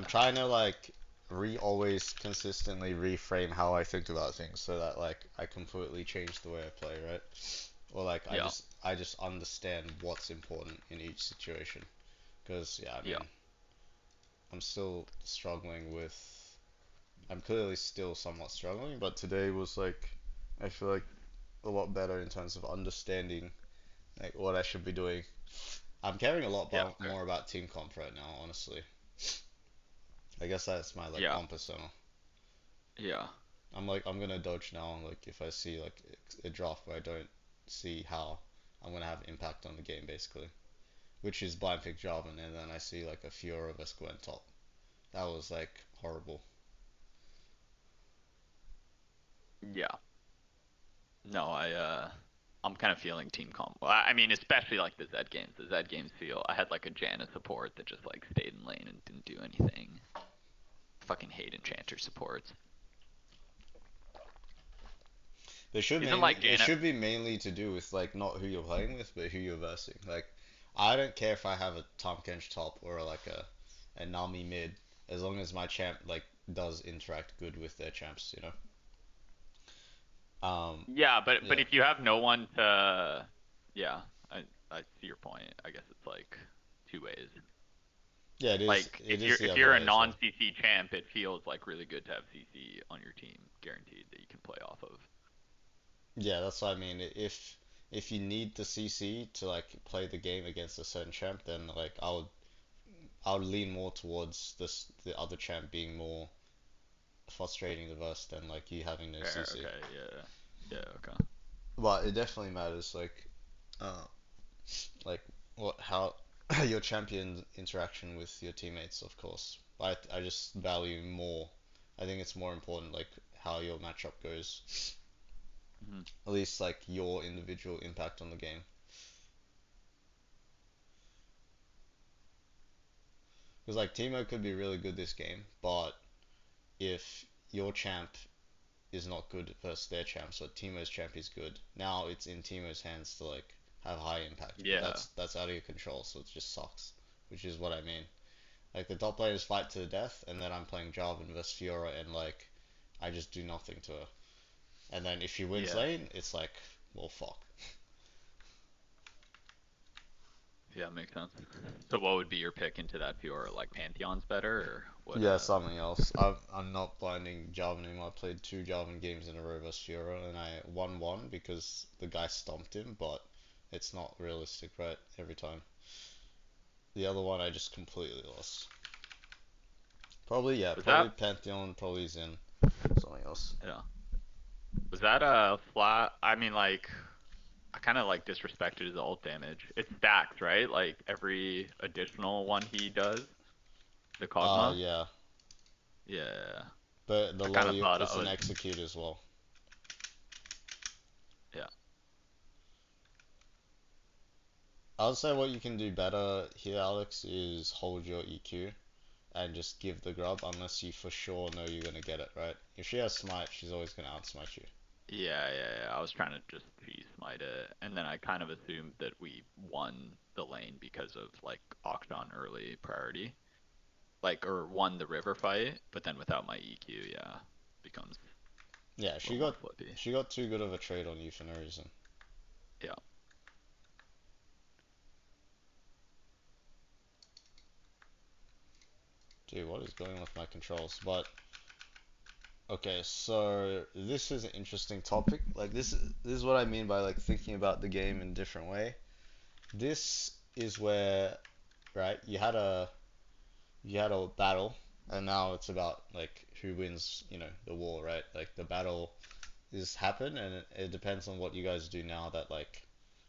I'm trying to like always consistently reframe how I think about things so that like I completely change the way I play, right? Or like Yeah, I just understand what's important in each situation. Because yeah, I yeah, mean, I'm still struggling with I'm clearly still somewhat struggling, but today was like I feel like a lot better in terms of understanding like what I should be doing. I'm caring a lot yeah, okay. more about team comp right now, honestly. I guess that's my like Yeah, one persona. yeah, I'm gonna dodge now. Like if I see like a draft where I don't see how I'm gonna have impact on the game, basically, which is blind pick Jarvan, and then I see like a Fiora vs Gwen top. That was like horrible. yeah. No, I'm kind of feeling team comp. Well, I mean, especially like the Z games. The Z games feel. I had like a Janna support that just like stayed in lane and didn't do anything. Fucking hate enchanter supports. Isn't like It Janna? should be mainly to do with like not who you're playing with, but who you're versing. Like I don't care if I have a Tahm Kench top or like a Nami mid, as long as my champ like does interact good with their champs, you know. Yeah, but Yeah. if you have no one to, yeah, I see your point. I guess it's like two ways. Yeah, it is. Like It is the if other you're a way as non well. CC champ, it feels like really good to have CC on your team, guaranteed that you can play off of. Yeah, that's what I mean. If you need the CC to like play the game against a certain champ, then like I would lean more towards the other champ being more frustrating the verse than like you having no Fair, CC. okay, yeah, yeah, okay. But it definitely matters uh like what how your champion interaction with your teammates, of course. But I just value more. I think it's more important like how your matchup goes. Hmm. At least like your individual impact on the game. Because like Teemo could be really good this game, but if your champ is not good versus their champ, so Teemo's champ is good, now it's in Teemo's hands to like have high impact. But Yeah, that's out of your control, so it just sucks. Which is what I mean. Like the top players fight to the death, and then I'm playing Jarvan versus Fiora, and like I just do nothing to her. And then if she wins yeah, lane, it's like, well, fuck. yeah, makes sense. So what would be your pick into that Fiora? Like Pantheon's better, or what? Yeah, something else. I'm not blinding Jarvan anymore. I played two Jarvan games in a row versus Fiora, and I won one because the guy stomped him, but it's not realistic, right? Every time. The other one I just completely lost. Probably, yeah, Was probably that? Pantheon, probably Zen, something else. Yeah, was that a flat? I mean, like I kind of like disrespected his ult damage. It stacks, right? Like every additional one he does, the Kog'Maw. Yeah, Yeah, but the I low, kind of thought I it's an was. execute as well. Yeah. I would say what you can do better here, Alex, is hold your EQ and just give the grub unless you for sure know you're gonna get it, right? If she has smite, she's always gonna outsmite you. Yeah, yeah, yeah. I was trying to just G smite it, and then I kind of assumed that we won the lane because of like Octon early priority, like or won the river fight, but then without my EQ, yeah, becomes Yeah, a little more flippy. she got too good of a trade on you for no reason. Yeah. Dude, what is going on with my controls? But okay, so this is an interesting topic. Like this is what I mean by like thinking about the game in a different way. This is where, right, you had a battle, and now it's about like who wins, the war, right? Like the battle is happened, and it depends on what you guys do now that like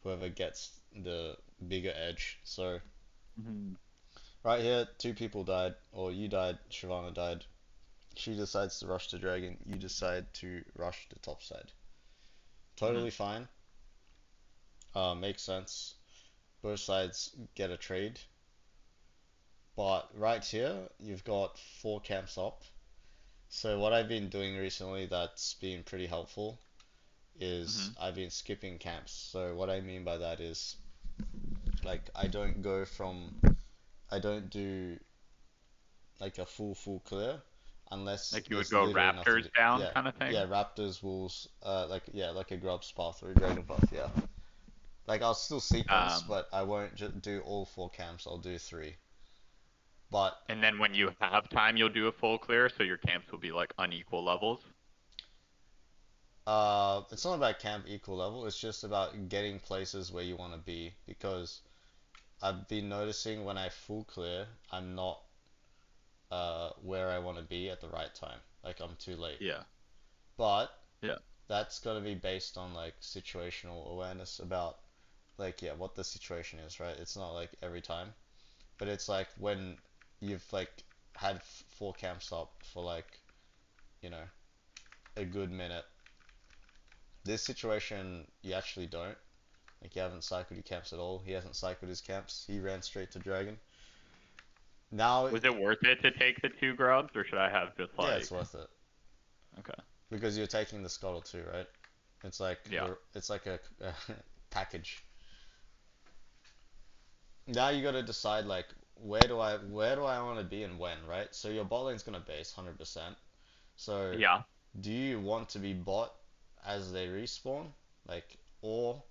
whoever gets the bigger edge. So Hmm. right here, two people died, or you died, Shyvana died. She decides to rush the dragon. You decide to rush the top side. Hmm. Totally fine. Makes sense. Both sides get a trade. But right here, you've got four camps up. So what I've been doing recently that's been pretty helpful is Hmm. I've been skipping camps. So what I mean by that is like I don't go from I don't do like a full clear, unless Like you would there's go literally nothing Raptors to. down Yeah, kind of yeah, thing. Raptors, Wolves, like yeah, like a Grubs path or a Dragon path. Yeah, like I'll still sequence, Um, but I won't do all four camps. I'll do three. But and then when you have time, you'll do a full clear, so your camps will be like unequal levels. it's not about camp equal level. It's just about getting places where you want to be because I've been noticing when I full clear, I'm not where I want to be at the right time. Like I'm too late. Yeah, But yeah, that's got to be based on like situational awareness about like yeah what the situation is, right? It's not like every time, but it's like when you've like had four camps up for like you know a good minute. This situation you actually don't. Like you haven't cycled your camps at all. He hasn't cycled his camps. He ran straight to Dragon. Now, was it worth it to take the two grubs, or should I have just yeah, it's like? worth it Okay. because you're taking the scuttle too, right? Yeah. It's like a package. Now you got to decide like where do I want to be and when, right? So your bot lane's gonna base 100%. So Yeah. do you want to be bot as they respawn, like, or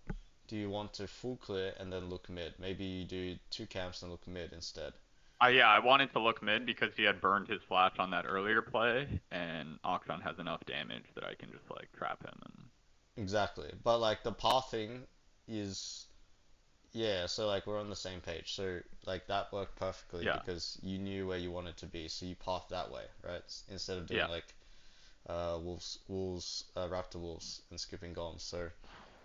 do you want to full clear and then look mid? Maybe you do two camps and look mid instead. Yeah, I wanted to look mid because he had burned his flash on that earlier play, and Oxon has enough damage that I can just like trap him and Exactly. But like the pathing is yeah, so like we're on the same page. So like that worked perfectly yeah, because you knew where you wanted to be, so you pathed that way, right? Instead of doing yeah. like Raptor Wolves and skipping Golems. So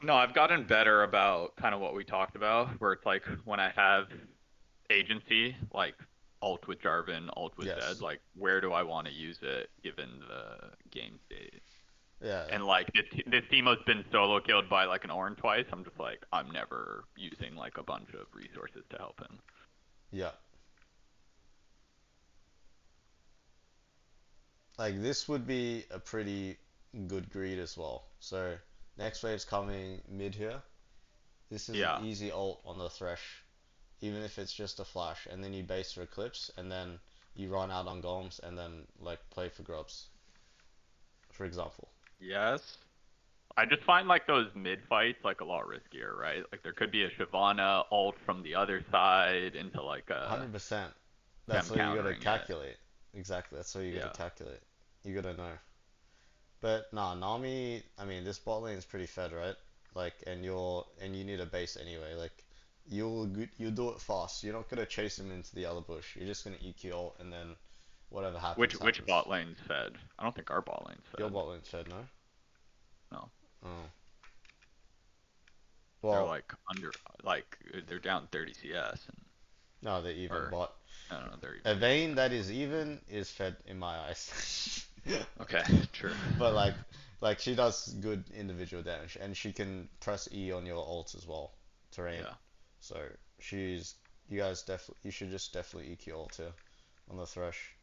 No, I've gotten better about kind of what we talked about, where it's like when I have agency, like alt with Jarvan, alt with Zed, yes, like where do I want to use it given the game state? yeah, And like this Teemo's been solo killed by like an Ornn twice. I'm just like I'm never using like a bunch of resources to help him. yeah. Like this would be a pretty good greed as well. So next wave's coming mid here. This is an Yeah. easy ult on the Thresh, even if it's just a flash, and then you base for Eclipse, and then you run out on Golems, and then like play for Grubs, for example. Yes. I just find like those mid fights like a lot riskier, right? Like there could be a Shyvana ult from the other side into like a 100%. That's them what you gotta countering it. calculate. Exactly, that's what you gotta Yeah. calculate. You gotta know. But nah, Nami, I mean, this bot lane is pretty fed, right? Like, and you need a base anyway. Like, you'll do it fast. You're not gonna chase him into the other bush. You're just gonna EQ ult, and then whatever happens, Which happens. bot lane's fed? I don't think our bot lane's Your fed. bot lane's fed, no? No. Oh, They're well, like under like they're down 30 CS and no, they're even. or But I don't know, they're a even. Vayne that is even is fed in my eyes. Okay, true. But like she does good individual damage, and she can press E on your ult as well, terrain. Yeah. So she's you guys definitely you should just definitely EQ ult her on the Thresh.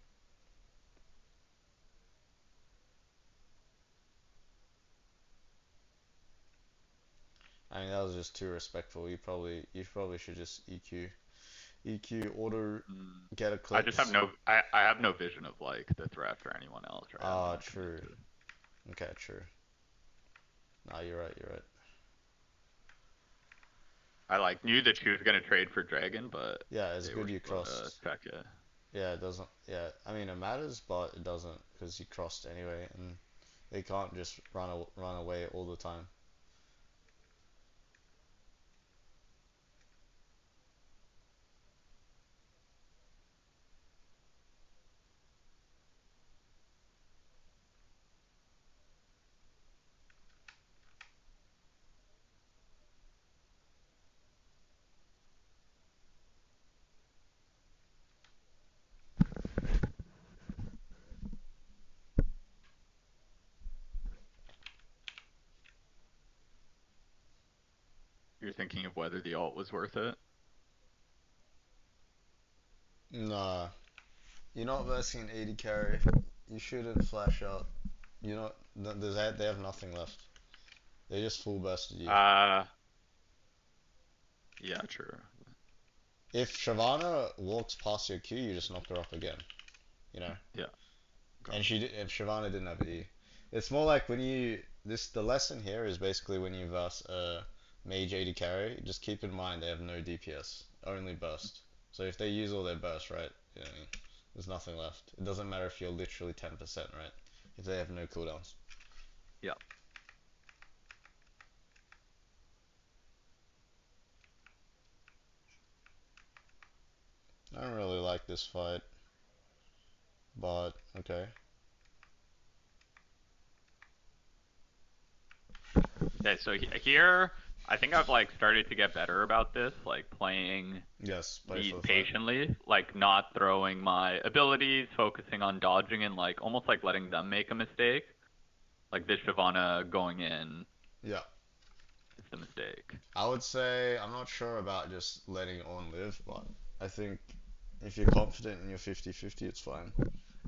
I mean that was just too respectful. You probably should just EQ order Mm. get I just have Eclipse. I have no vision of like the threat or anyone else, right? I'm Ah, not true. connected. Okay, true. Nah, you're right. You're right. I like knew that she was gonna trade for Dragon, but Yeah, it's they good were you slow to crossed. check it. Yeah, it doesn't. Yeah, I mean it matters, but it doesn't because you crossed anyway, and they can't just run away all the time. You're thinking of whether the alt was worth it. Nah, you're not versing an 80 carry. You shouldn't flash out. You know, they have nothing left. They just full bursted you. Uh, yeah, true. If Shyvana walks past your Q, you just knock her up again. Yeah. Okay. And and Shyvana didn't have E. It's more like when you this the lesson here is basically when you verse a mage AD carry, just keep in mind they have no DPS, only burst. So if they use all their burst, right, you know, there's nothing left. It doesn't matter if you're literally 10%, right? If they have no cooldowns. Yeah. I don't really like this fight, but okay. Okay, so here, I think I've like started to get better about this, like playing Yes, play these for the fight. patiently, like not throwing my abilities, focusing on dodging and like almost like letting them make a mistake. Like this Shyvana going in Yeah. is the mistake. I would say I'm not sure about just letting on live, but I think if you're confident in your 50-50, it's fine.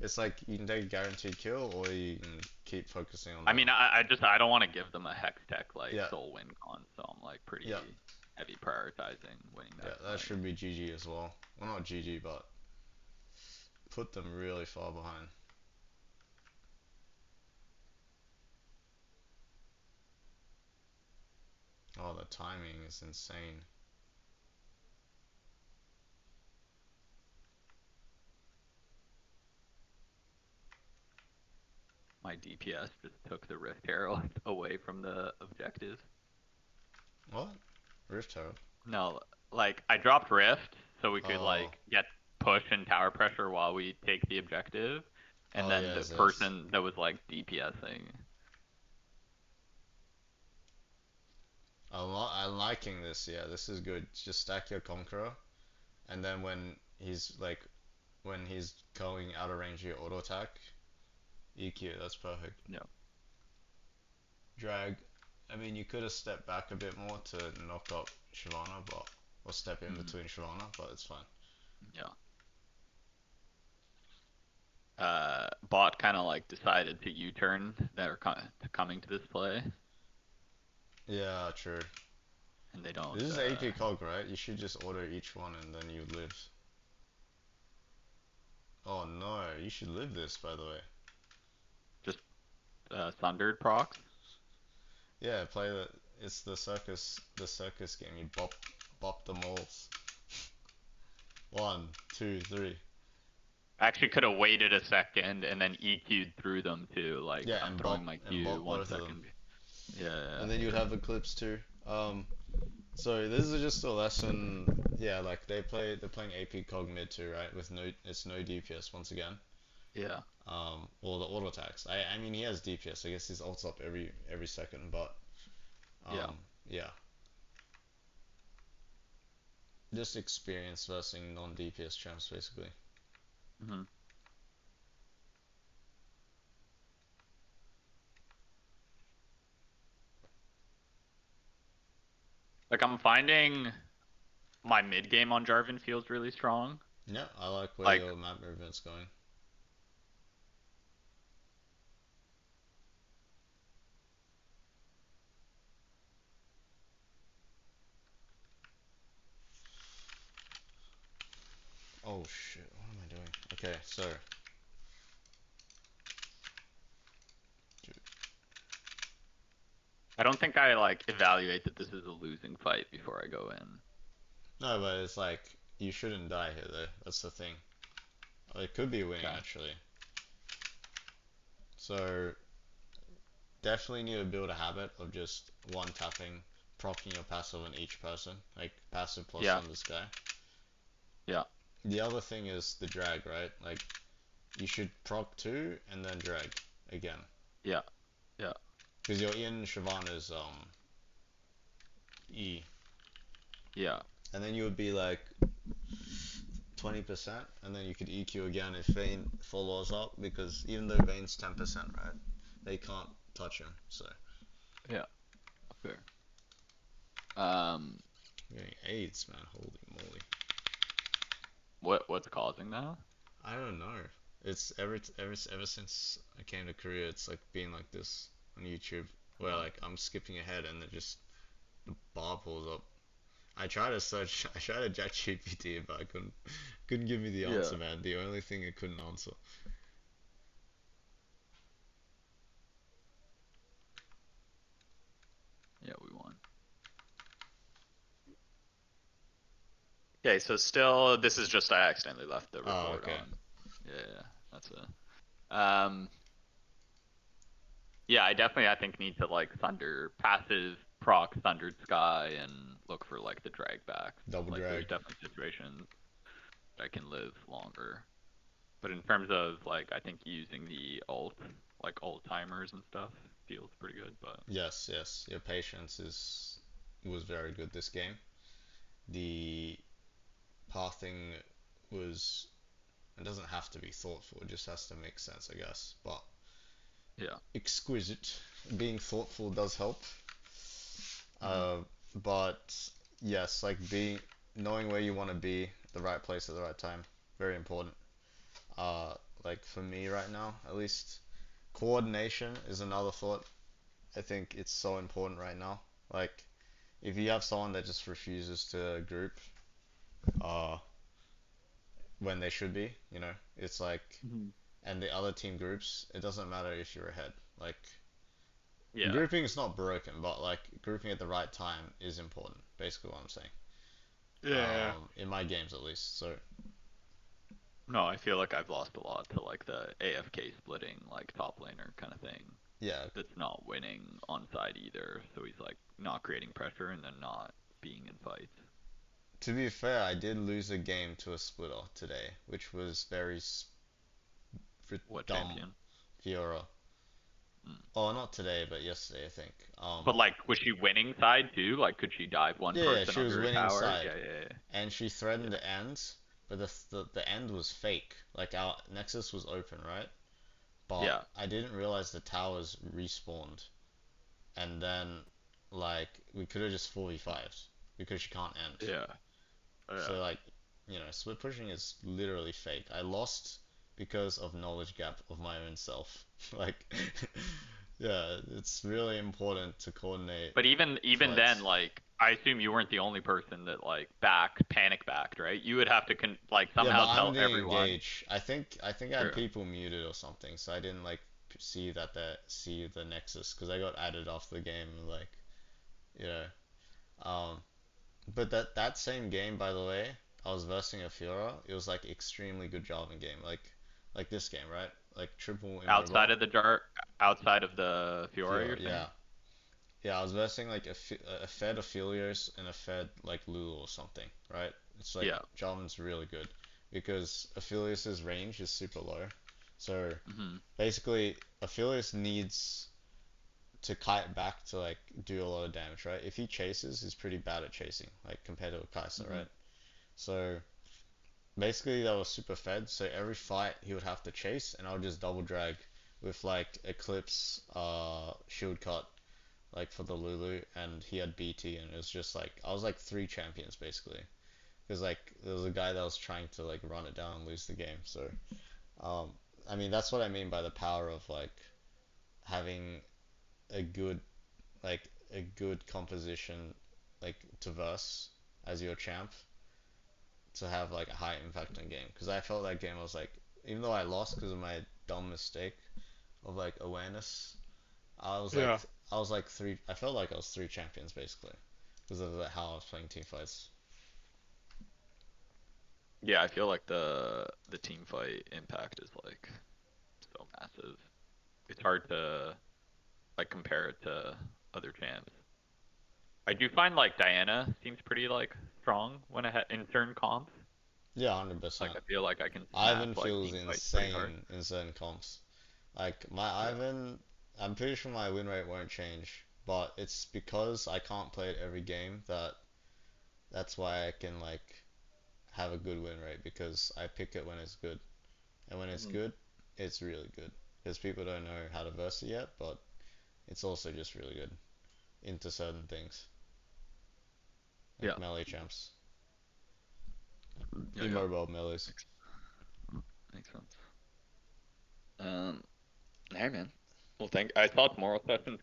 It's like you can take a guaranteed kill or you can keep focusing on I the mean, I don't want to give them a hex tech like yeah, soul win con, so I'm like yeah, pretty heavy prioritizing winning yeah, that that fight. should be GG as well. Well, not GG, but put them really far behind. Oh, the timing is insane. My DPS just took the Rift Herald away from the objective. What? Rift Herald? No, like I dropped Rift so we could Oh, like get push and tower pressure while we take the objective, and oh then the yes, yes. person that was like DPSing. I'm liking this. Yeah, this is good. Just stack your Conqueror, and then when he's going out of range of your auto attack, EQ. That's perfect. Yeah. Drag. I mean, you could have stepped back a bit more to knock up Shyvana, but or step in Mm, between Shyvana, but it's fine. yeah. Bot kind of like decided to U-turn. They're coming to this play, Yeah, true. and they don't. This is AP cog, right? You should just order each one and then you live. Oh no, you should live this, by the way. Just Sundered procs. Yeah, play the. It's the circus game. You bop the moles. One, two, three. I actually could have waited a second and then EQ'd through them too. Like Yeah, I'm throwing my and Q bop one both of them, second. Yeah. and then you'd have the clips too. So this is just a lesson. Yeah, like they're playing AP Cog mid too, right? With it's no DPS once again. Yeah. Or the auto attacks. I mean he has DPS. I guess his ult's up every second, but Yeah. yeah, just experience versus non DPS champs basically. Hmm. Like I'm finding my mid game on Jarvan feels really strong. Yeah, I like where Like your map movement's going. Oh shit, what am I doing? Okay, so I don't think I like evaluate that this is a losing fight before I go in. no, but it's like you shouldn't die here though. That's the thing. Oh, it could be winning Okay. actually. So definitely need to build a habit of just one tapping, proccing your passive on each person, like passive plus Yeah. on this guy. Yeah. The other thing is the drag, right? Like you should proc two and then drag again, Yeah. Yeah. because you're in Shyvana's E, Yeah. and then you would be like 20%, and then you could EQ again if Vayne follows up, because even though Vayne's 10%, right? They can't touch him, so Yeah. Fair. Um. I'm getting AIDS, man. Holy moly. What's causing that? I don't know. It's ever since I came to Korea, it's like been like this on YouTube, where Oh. like I'm skipping ahead and it just the bar pulls up. I tried to search, I tried to ChatGPT, but I couldn't give me the Yeah. answer, man. The only thing it couldn't answer. Okay, so still, this is just I accidentally left the Oh, record okay. on. Yeah, that's a. Yeah, I think need to like Thunder passes, proc Thundered Sky, and look for like the drag back. Double Like, there's drag. definitely situations that I can live longer. But in terms of like, I think using the ult, like ult timers and stuff, feels pretty good. But Yes, yes. Your patience is was very good this game. The pathing was it doesn't have to be thoughtful, it just has to make sense, I guess. But yeah. exquisite. Being thoughtful does help. Hmm. Uh, but yes, like being knowing where you want to be, the right place at the right time, very important. Uh, like for me right now, at least, coordination is another thought. I think it's so important right now. Like if you have someone that just refuses to group, uh, when they should be, it's like, Hmm. and the other team groups, it doesn't matter if you're ahead. Like Yeah. grouping is not broken, but like grouping at the right time is important. Basically, what I'm saying. Yeah. In my games at least. So No, I feel like I've lost a lot to like the AFK splitting, like top laner kind of thing. yeah, That's not winning on side either. So he's like not creating pressure and then not being in fights. to be fair, I did lose a game to a splitter today, which was very What dumb. champion? Fiora. Mm. Oh, not today, but yesterday, I think. But like, was she winning side too? Like, could she dive one Yeah, person she was under a winning tower? side, Yeah, yeah, and she threatened yeah. to end, but the end was fake. Like our Nexus was open, right? But Yeah. I didn't realize the towers respawned, and then like we could have just 4v5'd because she can't end. Yeah. Yeah. So like, split pushing is literally fake. I lost because of knowledge gap of my own self. Like, yeah, it's really important to coordinate But even then, fights. like, I assume you weren't the only person that like panic backed, right? You would have to like Yeah, but somehow I'm tell the everyone. engage. I think I had True. people muted or something, so I didn't like see the Nexus because I got added off the game like, you know. Um, but that same game, by the way, I was versing a Fiora. It was like extremely good job in game, like this game, right? Like triple Outside immobile. of the jar, outside of the Fiora, Fiora, you're saying? yeah, yeah. I was versing like a Fed Aphelios and a Fed like Lulu or something, right? It's like Yeah. Jarvan's really good because Aphelios's range is super low, so Hmm. basically Aphelios needs to kite back to like do a lot of damage, right? If he chases, he's pretty bad at chasing, like compared to a Kai'Sa, Hmm. right? So basically that was super fed, so every fight he would have to chase and I would just double drag with like Eclipse, shield cut, like for the Lulu, and he had BT, and it was just like I was like three champions basically. Because like there was a guy that was trying to like run it down and lose the game. So um, I mean that's what I mean by the power of like having a good like a good composition like to verse as your champ to have like a high impact on game. Because I felt that game was like even though I lost because of my dumb mistake of like awareness, I was like Yeah. I was like three. I felt like I was three champions basically because of how I was playing team fights. Yeah, I feel like the team fight impact is like so massive. It's hard to like compare it to other champs. I do find like Diana seems pretty like strong when in certain comps. Yeah, Like 100%. I feel like I can smash Ivan like feels team fights pretty hard. insane in certain comps. Like my Yeah. Ivan, I'm pretty sure my win rate won't change, but it's because I can't play it every game that's why I can like have a good win rate because I pick it when it's good. And when it's Mhm. good, it's really good. Because people don't know how to verse it yet, but it's also just really good into certain things, like Yeah. melee champs, Yeah. Yeah. immobile melees. Makes, makes sense. Hey man. Well, I thought tomorrow sessions